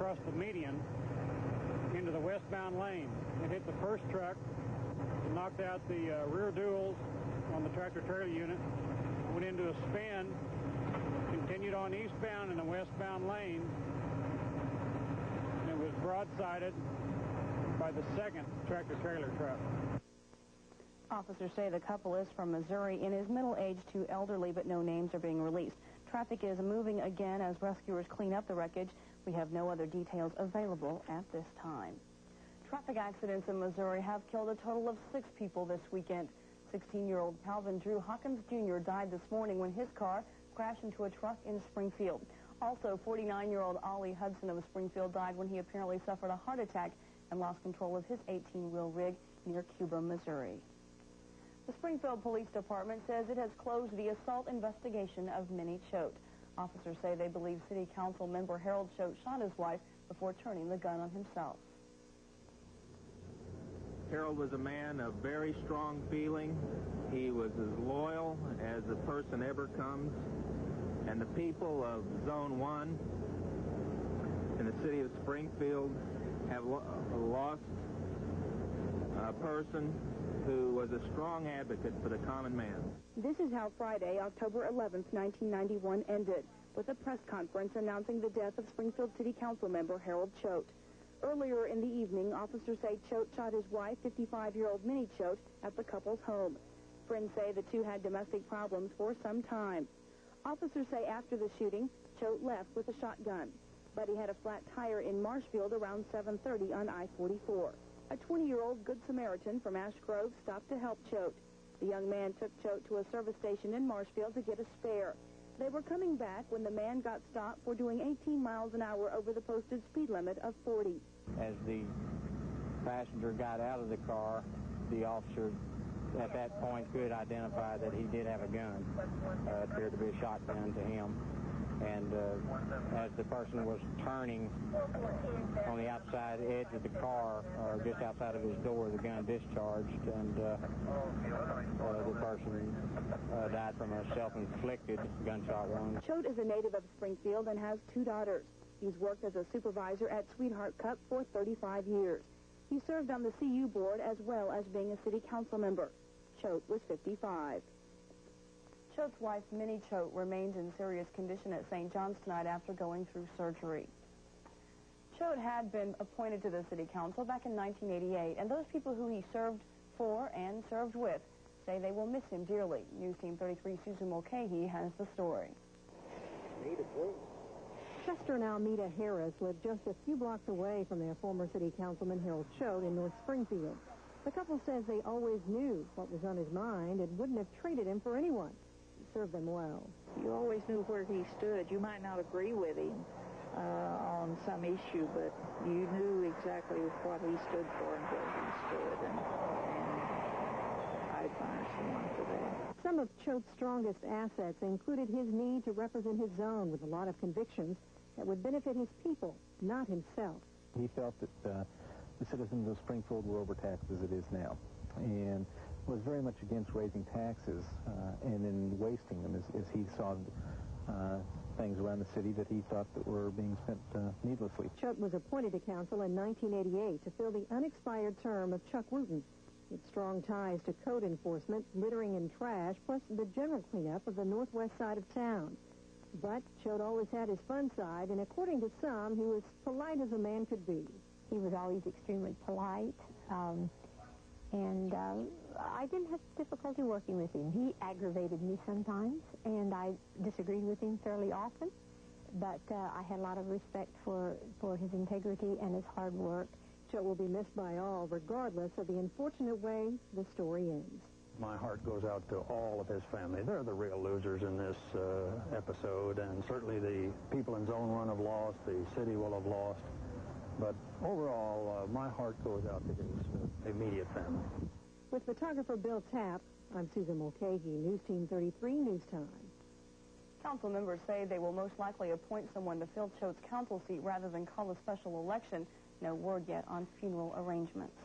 across the median into the westbound lane. It hit the first truck, it knocked out the rear duals on the tractor-trailer unit, went into a spin, continued on eastbound in the westbound lane, and it was broadsided by the second tractor-trailer truck. Officers say the couple is from Missouri and is middle-aged to elderly, but no names are being released. Traffic is moving again as rescuers clean up the wreckage. We have no other details available at this time. Traffic accidents in Missouri have killed a total of 6 people this weekend. 16-year-old Calvin Drew Hawkins Jr. died this morning when his car crashed into a truck in Springfield. Also, 49-year-old Ollie Hudson of Springfield died when he apparently suffered a heart attack and lost control of his 18-wheel rig near Cuba, Missouri. The Springfield Police Department says it has closed the assault investigation of Minnie Choate. Officers say they believe City Council member Harold Choate shot his wife before turning the gun on himself. Harold was a man of very strong feeling. He was as loyal as a person ever comes. And the people of Zone 1 in the city of Springfield have lost a person who was a strong advocate for the common man. This is how Friday, October 11th, 1991 ended, with a press conference announcing the death of Springfield City Council member Harold Choate. Earlier in the evening, officers say Choate shot his wife, 55-year-old Minnie Choate, at the couple's home. Friends say the two had domestic problems for some time. Officers say after the shooting, Choate left with a shotgun, but he had a flat tire in Marshfield around 7:30 on I-44. A 20-year-old Good Samaritan from Ash Grove stopped to help Choate. The young man took Choate to a service station in Marshfield to get a spare. They were coming back when the man got stopped for doing 18 miles an hour over the posted speed limit of 40. As the passenger got out of the car, the officer at that point could identify that he did have a gun. It appeared to be a shotgun to him. And as the person was turning on the outside edge of the car, or just outside of his door, the gun discharged, and the person died from a self-inflicted gunshot wound. Choate is a native of Springfield and has 2 daughters. He's worked as a supervisor at Sweetheart Cup for 35 years. He served on the CU board as well as being a city council member. Choate was 55. Choate's wife, Minnie Choate, remains in serious condition at St. John's tonight after going through surgery. Choate had been appointed to the city council back in 1988, and those people who he served for and served with say they will miss him dearly. NewsTeam 33 Susan Mulcahy has the story. Chester and Almeda Harris live just a few blocks away from their former city councilman Harold Choate in North Springfield. The couple says they always knew what was on his mind and wouldn't have traded him for anyone. Served them well. You always knew where he stood. You might not agree with him on some issue, but you knew exactly what he stood for and where he stood, and I admire someone for that. Some of Choate's strongest assets included his need to represent his zone with a lot of convictions that would benefit his people, not himself. He felt that the citizens of Springfield were overtaxed as it is now, and was very much against raising taxes and then wasting them as he saw things around the city that he thought that were being spent needlessly. Choate was appointed to council in 1988 to fill the unexpired term of Chuck Wooten. With strong ties to code enforcement, littering and trash, plus the general cleanup of the northwest side of town. But Choate always had his fun side, and according to some, he was polite as a man could be. He was always extremely polite, and I didn't have difficulty working with him. He aggravated me sometimes, and I disagreed with him fairly often, but I had a lot of respect for his integrity and his hard work. Choate will be missed by all, regardless of the unfortunate way the story ends. My heart goes out to all of his family. They're the real losers in this episode, and certainly the people in Zone 1 have lost, the city will have lost. But overall, my heart goes out to his immediate family. With photographer Bill Tapp, I'm Susan Mulcahy, NewsTeam 33 News Time. Council members say they will most likely appoint someone to fill Choate's council seat rather than call a special election. No word yet on funeral arrangements.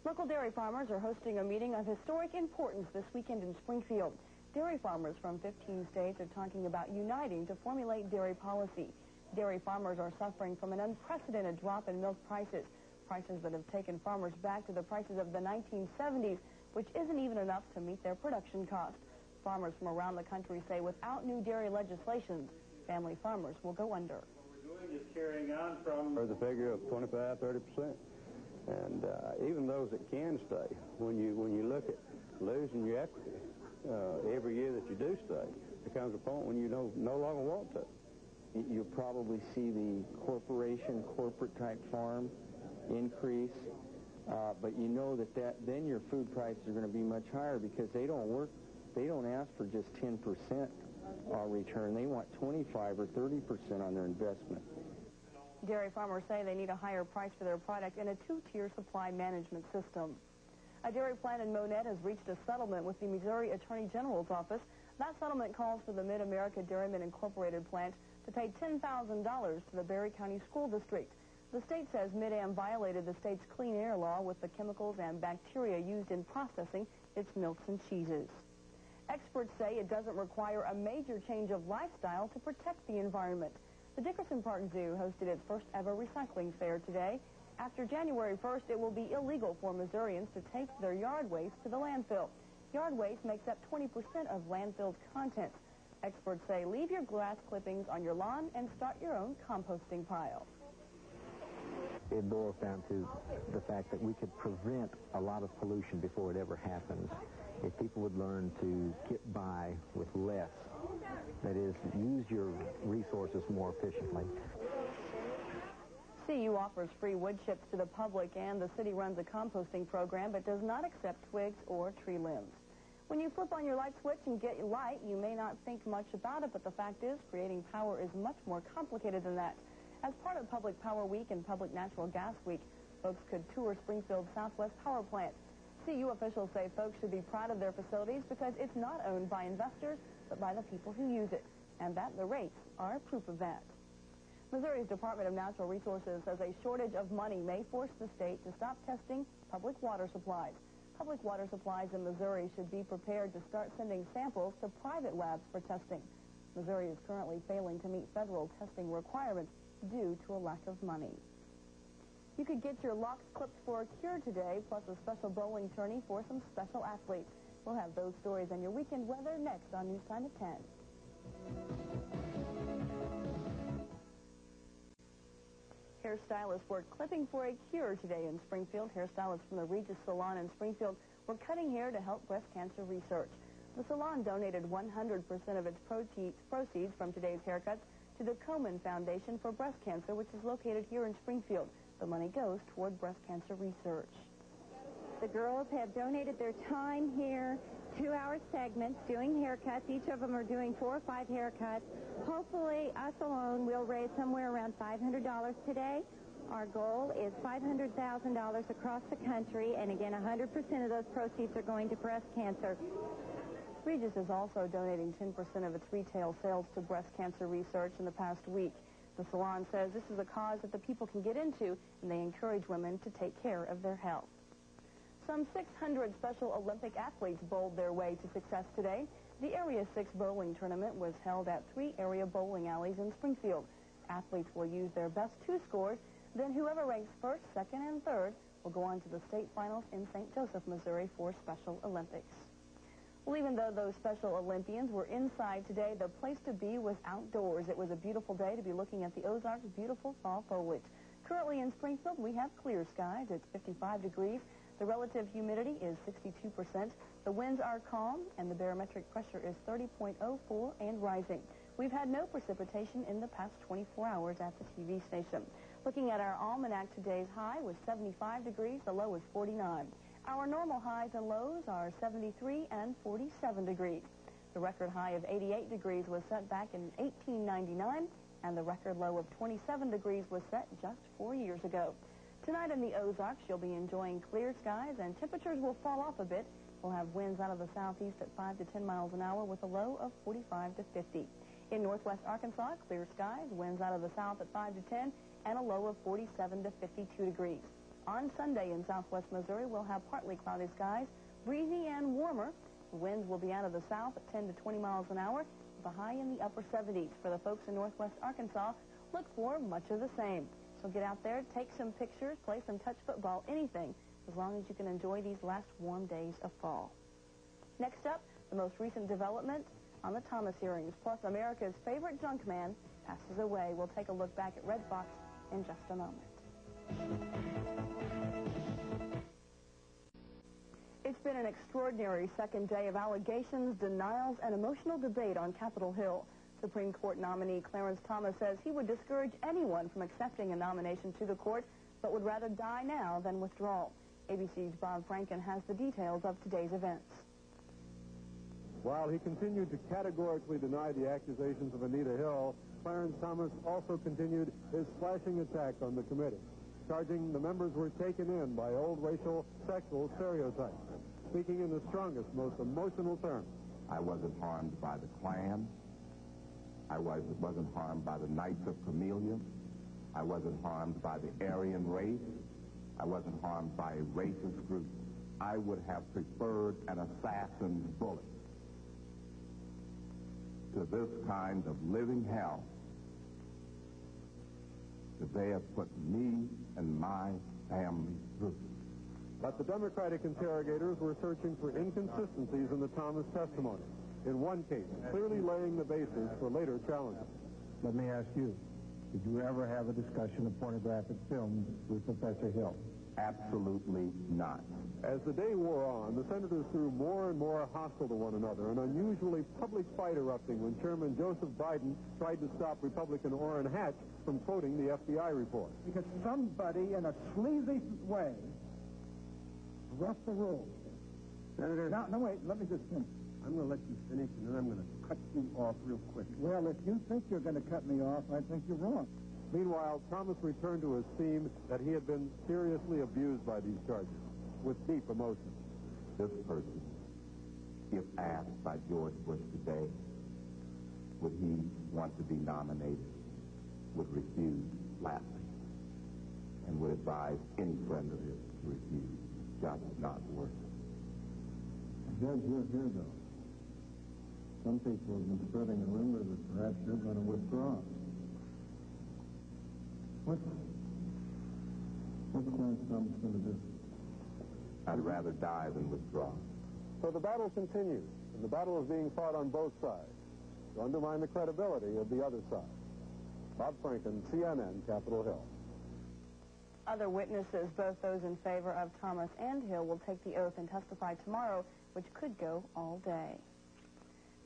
Local dairy farmers are hosting a meeting of historic importance this weekend in Springfield. Dairy farmers from 15 states are talking about uniting to formulate dairy policy. Dairy farmers are suffering from an unprecedented drop in milk prices, prices that have taken farmers back to the prices of the 1970s, which isn't even enough to meet their production costs. Farmers from around the country say without new dairy legislation, family farmers will go under. What we're doing is carrying on from the figure of 25–30%. And even those that can stay, when you look at losing your equity every year that you do stay, there comes a point when you no longer want to. You'll probably see the corporate type farm increase, but you know that then your food prices are going to be much higher because they don't ask for just 10% return. They want 25 or 30% on their investment. Dairy farmers say they need a higher price for their product and a two-tier supply management system. A dairy plant in Monette has reached a settlement with the Missouri Attorney General's office. That settlement calls for the Mid-America Dairymen Incorporated plant to pay $10,000 to the Berry County School District. The state says Mid-Am violated the state's clean air law with the chemicals and bacteria used in processing its milks and cheeses. Experts say it doesn't require a major change of lifestyle to protect the environment. The Dickerson Park Zoo hosted its first ever recycling fair today. After January 1st, it will be illegal for Missourians to take their yard waste to the landfill. Yard waste makes up 20% of landfill's contents. Experts say leave your grass clippings on your lawn and start your own composting pile. It boils down to the fact that we could prevent a lot of pollution before it ever happens if people would learn to get by with less. That is, use your resources more efficiently. CU offers free wood chips to the public, and the city runs a composting program but does not accept twigs or tree limbs. When you flip on your light switch and get light, you may not think much about it, but the fact is creating power is much more complicated than that. As part of Public Power Week and Public Natural Gas Week, folks could tour Springfield's Southwest Power Plant. CU officials say folks should be proud of their facilities because it's not owned by investors, but by the people who use it, and that the rates are proof of that. Missouri's Department of Natural Resources says a shortage of money may force the state to stop testing public water supplies. Public water supplies in Missouri should be prepared to start sending samples to private labs for testing. Missouri is currently failing to meet federal testing requirements due to a lack of money. You could get your locks clipped for a cure today, plus a special bowling tourney for some special athletes. We'll have those stories and your weekend weather next on Newstime at 10. Hairstylists were clipping for a cure today in Springfield. Hairstylists from the Regis Salon in Springfield were cutting hair to help breast cancer research. The salon donated 100% of its proceeds from today's haircuts to the Komen Foundation for Breast Cancer, which is located here in Springfield. The money goes toward breast cancer research. The girls have donated their time here, 2-hour segments, doing haircuts. Each of them are doing 4 or 5 haircuts. Hopefully, us alone will raise somewhere around $500 today. Our goal is $500,000 across the country, and again, 100% of those proceeds are going to breast cancer. Regis is also donating 10% of its retail sales to breast cancer research in the past week. The salon says this is a cause that the people can get into, and they encourage women to take care of their health. Some 600 Special Olympic athletes bowled their way to success today. The Area 6 bowling tournament was held at 3 area bowling alleys in Springfield. Athletes will use their best 2 scores, then whoever ranks first, second, and third will go on to the state finals in St. Joseph, Missouri for Special Olympics. Well, even though those Special Olympians were inside today, the place to be was outdoors. It was a beautiful day to be looking at the Ozarks' beautiful fall foliage. Currently in Springfield, we have clear skies. It's 55 degrees. The relative humidity is 62%. The winds are calm, and the barometric pressure is 30.04 and rising. We've had no precipitation in the past 24 hours at the TV station. Looking at our almanac, today's high was 75 degrees. The low is 49. Our normal highs and lows are 73 and 47 degrees. The record high of 88 degrees was set back in 1899, and the record low of 27 degrees was set just 4 years ago. Tonight in the Ozarks, you'll be enjoying clear skies, and temperatures will fall off a bit. We'll have winds out of the southeast at 5 to 10 miles an hour with a low of 45 to 50. In northwest Arkansas, clear skies, winds out of the south at 5 to 10, and a low of 47 to 52 degrees. On Sunday in southwest Missouri, we'll have partly cloudy skies, breezy and warmer. The winds will be out of the south at 10 to 20 miles an hour, with a high in the upper 70s. For the folks in northwest Arkansas, look for much of the same. So get out there, take some pictures, play some touch football, anything, as long as you can enjoy these last warm days of fall. Next up, the most recent development on the Thomas hearings, plus America's favorite junk man passes away. We'll take a look back at Red Fox in just a moment. It's been an extraordinary second day of allegations, denials, and emotional debate on Capitol Hill. Supreme Court nominee Clarence Thomas says he would discourage anyone from accepting a nomination to the court, but would rather die now than withdraw. ABC's Bob Franken has the details of today's events. While he continued to categorically deny the accusations of Anita Hill, Clarence Thomas also continued his slashing attack on the committee, charging the members were taken in by old racial sexual stereotypes, speaking in the strongest, most emotional terms. I wasn't harmed by the Klan. I wasn't harmed by the Knights of Camellia. I wasn't harmed by the Aryan race. I wasn't harmed by a racist group. I would have preferred an assassin's bullet to this kind of living hell that they have put me and my family through. But the Democratic interrogators were searching for inconsistencies in the Thomas testimony. In one case, clearly laying the basis for later challenges. Let me ask you, did you ever have a discussion of pornographic films with Professor Hill? Absolutely not. As the day wore on, the senators grew more and more hostile to one another, an unusually public fight erupting when Chairman Joseph Biden tried to stop Republican Orrin Hatch from quoting the FBI report. Because somebody in a sleazy way roughed the rules. Senator... No, wait, let me just finish. I'm going to let you finish, and then I'm going to cut you off real quick. Well, if you think you're going to cut me off, I think you're wrong. Meanwhile, Thomas returned to his theme that he had been seriously abused by these charges, with deep emotion. This person, if asked by George Bush today, would he want to be nominated, would refuse flatly, and would advise any friend of his to refuse. Just not worth it. Judge, you're here, though. Some people have been spreading a rumor that perhaps you're going to withdraw. What's Clarence Thomas going to do? I'd rather die than withdraw. So the battle continues, and the battle is being fought on both sides to undermine the credibility of the other side. Bob Franken, CNN, Capitol Hill. Other witnesses, both those in favor of Thomas and Hill, will take the oath and testify tomorrow, which could go all day.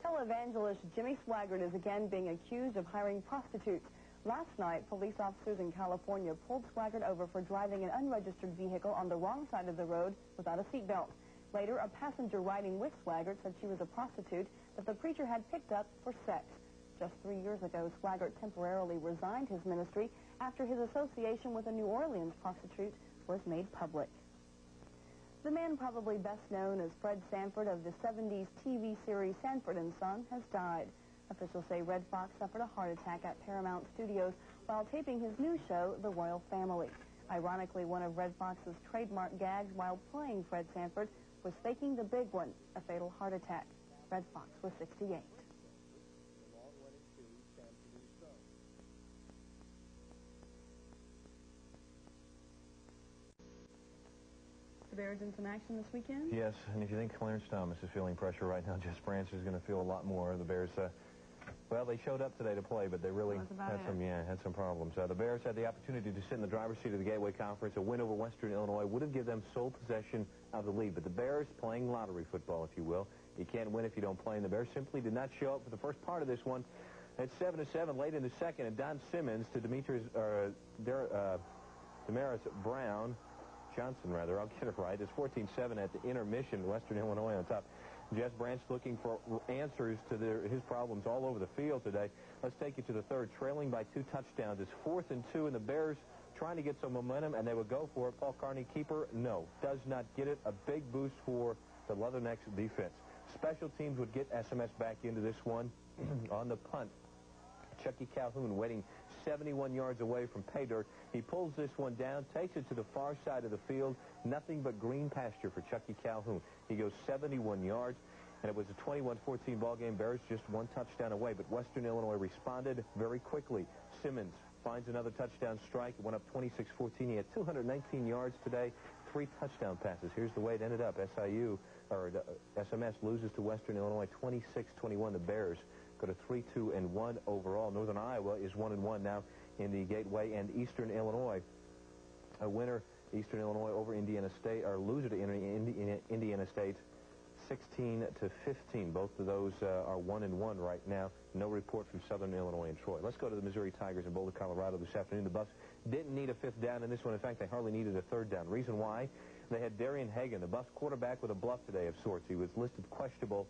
Televangelist Jimmy Swaggart is again being accused of hiring prostitutes. Last night, police officers in California pulled Swaggart over for driving an unregistered vehicle on the wrong side of the road without a seatbelt. Later, a passenger riding with Swaggart said she was a prostitute that the preacher had picked up for sex. Just 3 years ago, Swaggart temporarily resigned his ministry after his association with a New Orleans prostitute was made public. The man probably best known as Fred Sanford of the 70s TV series Sanford & Son has died. Officials say Red Fox suffered a heart attack at Paramount Studios while taping his new show, The Royal Family. Ironically, one of Red Fox's trademark gags while playing Fred Sanford was faking the big one, a fatal heart attack. Red Fox was 68. The Bears in some action this weekend? Yes, and if you think Clarence Thomas is feeling pressure right now, Jess Branson is going to feel a lot more. The Bears, well, they showed up today to play, but they really had some problems. The Bears had the opportunity to sit in the driver's seat of the Gateway Conference. A win over Western Illinois would have given them sole possession of the lead. But the Bears playing lottery football, if you will. You can't win if you don't play, and the Bears simply did not show up for the first part of this one. At 7-7 late in the second, and Don Simmons to Damaris Johnson, I'll get it right. It's 14-7 at the intermission. Western Illinois on top. Jess Branch looking for answers to his problems all over the field today. Let's take you to the third, trailing by 2 touchdowns. It's 4th and 2, and the Bears trying to get some momentum, and they would go for it. Paul Carney, keeper, no. Does not get it. A big boost for the Leathernecks defense. Special teams would get SMS back into this one on the punt. Chucky Calhoun waiting 71 yards away from pay dirt. He pulls this one down, takes it to the far side of the field. Nothing but green pasture for Chucky Calhoun. He goes 71 yards, and it was a 21-14 ball game. Bears just 1 touchdown away, but Western Illinois responded very quickly. Simmons finds another touchdown strike. It went up 26-14. He had 219 yards today, 3 touchdown passes. Here's the way it ended up. SMS loses to Western Illinois 26-21. The Bears go to 3-2-1 overall. Northern Iowa is 1-1 now in the Gateway, and Eastern Illinois, a winner. Eastern Illinois over Indiana State, or loser to Indiana State, 16-15. Both of those are 1-1 right now. No report from Southern Illinois and Troy. Let's go to the Missouri Tigers in Boulder, Colorado this afternoon. The Buffs didn't need a 5th down in this one. In fact, they hardly needed a 3rd down. Reason why? They had Darian Hagan, the Buffs quarterback, with a bluff today of sorts. He was listed questionable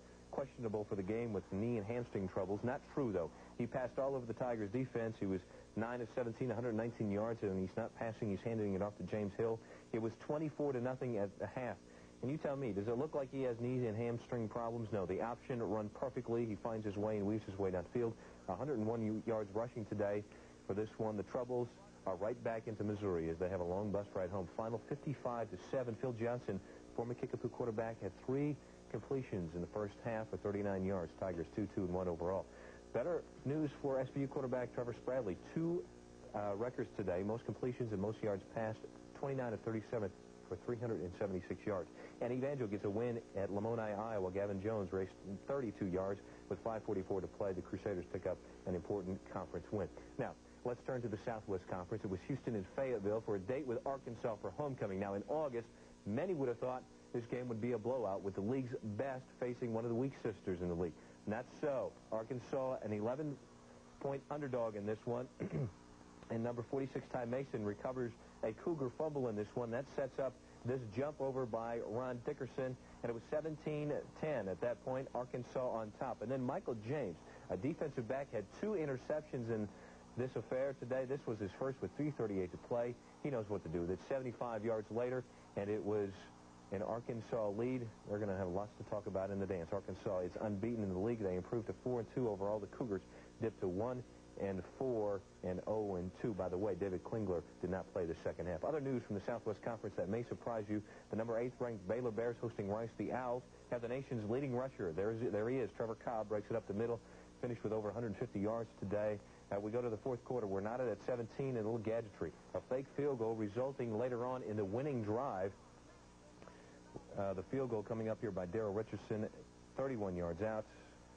for the game with knee and hamstring troubles. Not true, though. He passed all over the Tigers' defense. He was 9 of 17, 119 yards, and he's not passing. He's handing it off to James Hill. It was 24-0 at the half. And you tell me, does it look like he has knee and hamstring problems? No. The option run perfectly. He finds his way and weaves his way downfield. 101 yards rushing today for this one. The troubles are right back into Missouri as they have a long bus ride home. Final 55-7. Phil Johnson, former Kickapoo quarterback, had 3 completions in the first half for 39 yards. Tigers 2-2-1 overall. Better news for SBU quarterback Trevor Spradley. 2 records today, most completions and most yards passed, 29 of 37 for 376 yards. And Evangel gets a win at Lamoni, Iowa. Gavin Jones raced 32 yards with 5:44 to play. The Crusaders pick up an important conference win. Now, let's turn to the Southwest Conference. It was Houston and Fayetteville for a date with Arkansas for homecoming. Now, in August, many would have thought this game would be a blowout with the league's best facing one of the weak sisters in the league. Not so. Arkansas, an 11-point underdog in this one. And number 46, Ty Mason, recovers a Cougar fumble in this one. That sets up this jump over by Ron Dickerson, and it was 17-10 at that point. Arkansas on top. And then Michael James, a defensive back, had 2 interceptions in this affair today. This was his first with 3:38 to play. He knows what to do with it. 75 yards later, and it was an Arkansas lead. They're going to have lots to talk about in the dance. Arkansas is unbeaten in the league. They improved to 4-2 overall. The Cougars dipped to 1-4 and 0-2. By the way, David Klingler did not play the second half. Other news from the Southwest Conference that may surprise you: the number 8th ranked Baylor Bears hosting Rice. The Owls have the nation's leading rusher. There he is. Trevor Cobb breaks it up the middle. Finished with over 150 yards today. We go to the 4th quarter. We're knotted at 17 and a little gadgetry. A fake field goal resulting later on in the winning drive. The field goal coming up here by Darrell Richardson, 31 yards out.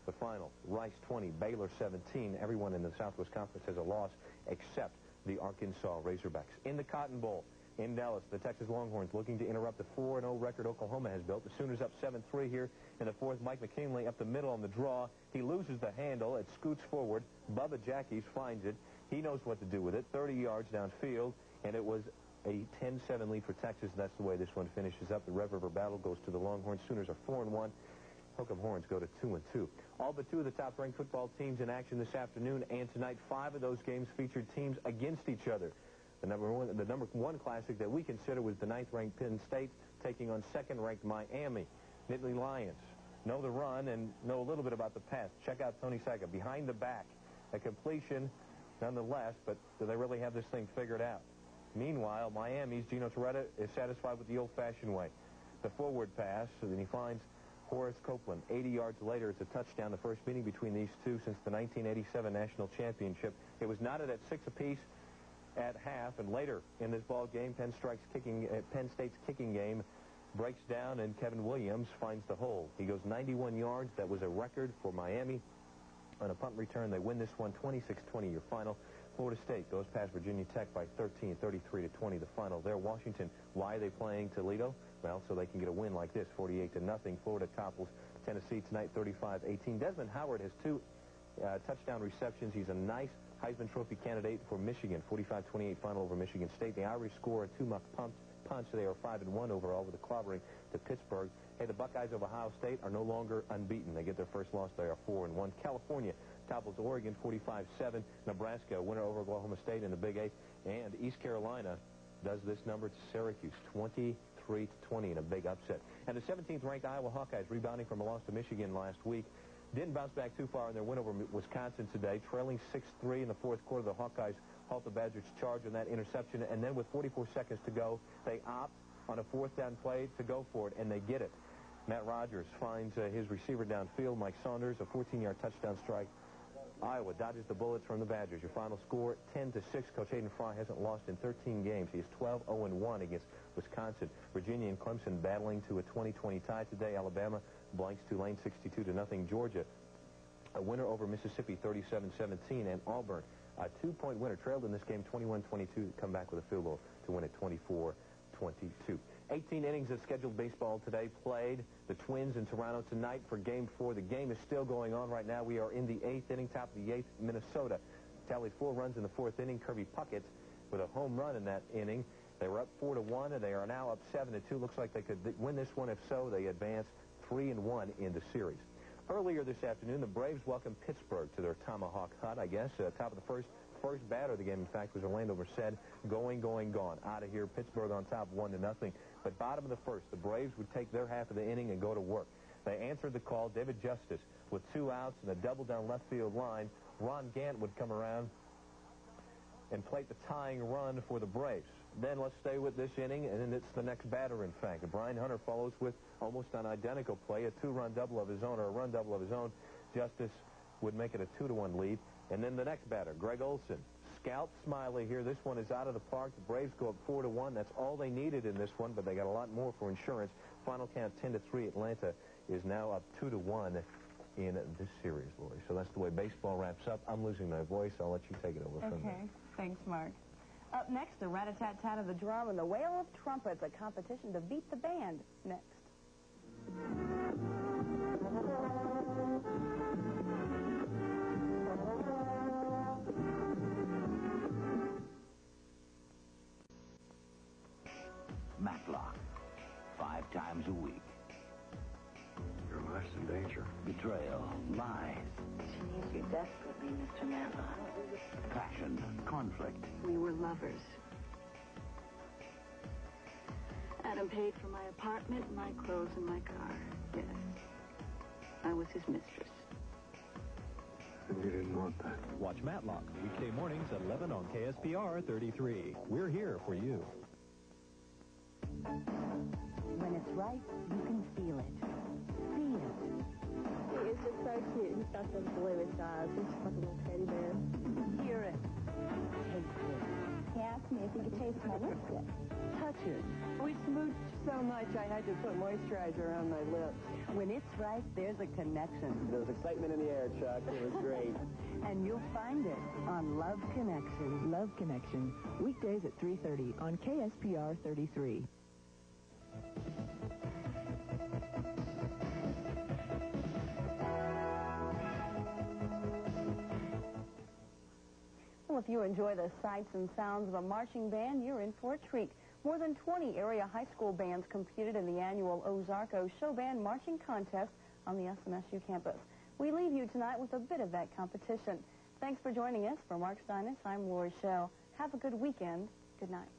The final, Rice 20, Baylor 17. Everyone in the Southwest Conference has a loss except the Arkansas Razorbacks. In the Cotton Bowl in Dallas, the Texas Longhorns looking to interrupt the 4-0 record Oklahoma has built. The Sooners up 7-3 here in the 4th. Mike McKinley up the middle on the draw. He loses the handle. It scoots forward. Bubba Jackies finds it. He knows what to do with it. 30 yards downfield, and it was a 10-7 lead for Texas. That's the way this one finishes up. The Red River Battle goes to the Longhorns. Sooners are 4-1. Hook'em Horns go to 2-2. All but 2 of the top-ranked football teams in action this afternoon, and tonight 5 of those games featured teams against each other. The number one classic that we consider was the 9th-ranked Penn State taking on 2nd-ranked Miami. Nittany Lions know the run and know a little bit about the pass. Check out Tony Saka behind the back. A completion nonetheless, but do they really have this thing figured out? Meanwhile, Miami's Gino Torretta is satisfied with the old-fashioned way. The forward pass, and then he finds Horace Copeland. 80 yards later, it's a touchdown. The first meeting between these two since the 1987 National Championship. It was knotted at 6 apiece at half, and later in this ball game, Penn State's kicking game breaks down, and Kevin Williams finds the hole. He goes 91 yards. That was a record for Miami. On a punt return, they win this one 26-20, your final. Florida State goes past Virginia Tech by 13, 33-20, the final there. Washington, why are they playing Toledo? Well, so they can get a win like this, 48-0. Florida topples Tennessee tonight, 35-18. Desmond Howard has 2 touchdown receptions. He's a nice Heisman Trophy candidate for Michigan. 45-28 final over Michigan State. The Irish score a 2-muck punch. They are 5-1 overall with a clobbering to Pittsburgh. Hey, the Buckeyes of Ohio State are no longer unbeaten. They get their first loss. They are 4-1. California topples Oregon 45-7. Nebraska winner over Oklahoma State in the Big 8. And East Carolina does this number to Syracuse, 23-20 in a big upset. And the 17th-ranked Iowa Hawkeyes, rebounding from a loss to Michigan last week, didn't bounce back too far in their win over Wisconsin today. Trailing 6-3 in the 4th quarter, the Hawkeyes halt the Badgers' charge on that interception, and then with 44 seconds to go, they opt on a 4th down play to go for it, and they get it. Matt Rogers finds his receiver downfield, Mike Saunders, a 14-yard touchdown strike Iowa dodges the bullets from the Badgers. Your final score, 10-6. Coach Hayden Fry hasn't lost in 13 games. He is 12-0-1 against Wisconsin. Virginia and Clemson battling to a 20-20 tie today. Alabama blanks Tulane 62-0. Georgia, a winner over Mississippi 37-17. And Auburn, a 2-point winner, trailed in this game 21-22, come back with a field goal to win it 24-22. 18 innings of scheduled baseball today played. The Twins in Toronto tonight for Game 4. The game is still going on right now. We are in the 8th inning, top of the 8th. Minnesota tallied 4 runs in the 4th inning. Kirby Puckett with a home run in that inning. They were up 4-1, and they are now up 7-2. Looks like they could win this one. If so, they advance 3-1 in the series. Earlier this afternoon, the Braves welcomed Pittsburgh to their Tomahawk hut, I guess. Top of the first batter of the game, in fact, was Orlando Merced. Going, gone. Out of here, Pittsburgh on top 1-0. But bottom of the first, the Braves would take their half of the inning and go to work. They answered the call. David Justice with 2 outs and a double down left field line. Ron Gant would come around and plate the tying run for the Braves. Then let's stay with this inning, and then it's the next batter, in fact. Brian Hunter follows with almost an identical play, a 2-run double of his own, or a run double of his own. Justice would make it a 2-1 lead. And then the next batter, Greg Olson. Scout Smiley here. This one is out of the park. The Braves go up 4-1. That's all they needed in this one, but they got a lot more for insurance. Final count 10-3. Atlanta is now up 2-1 in this series, Lori. So that's the way baseball wraps up. I'm losing my voice. I'll let you take it over from there. Okay. Thanks, Mark. Up next, the rat-a-tat-tat of the drum and the wail of trumpets, a competition to beat the band. Next. Matlock, 5 times a week. Your life's in danger. Betrayal, lies. She needs you desperately, Mr. Matlock. Passion, conflict. We were lovers. Adam paid for my apartment, my clothes, and my car. Yes. I was his mistress. And you didn't want that. Watch Matlock, weekday mornings at 11 on KSPR-TV. We're here for you. When it's right, you can feel it. See it. He is just so cute. He's got those bluish eyes. He's just like a little teddy bear. Hear it. Taste it. He asked me if he could taste my lipstick. Touch it. We smooched so much I had to put moisturizer on my lips. When it's right, there's a connection. There was excitement in the air, Chuck. It was great. And you'll find it on Love Connection. Love Connection, weekdays at 3:30 on KSPR-33. Well, if you enjoy the sights and sounds of a marching band, you're in for a treat. More than 20 area high school bands competed in the annual Ozarko Show Band Marching Contest on the SMSU campus. We leave you tonight with a bit of that competition. Thanks for joining us. For Mark Steinitz, I'm Lori Schell. Have a good weekend. Good night.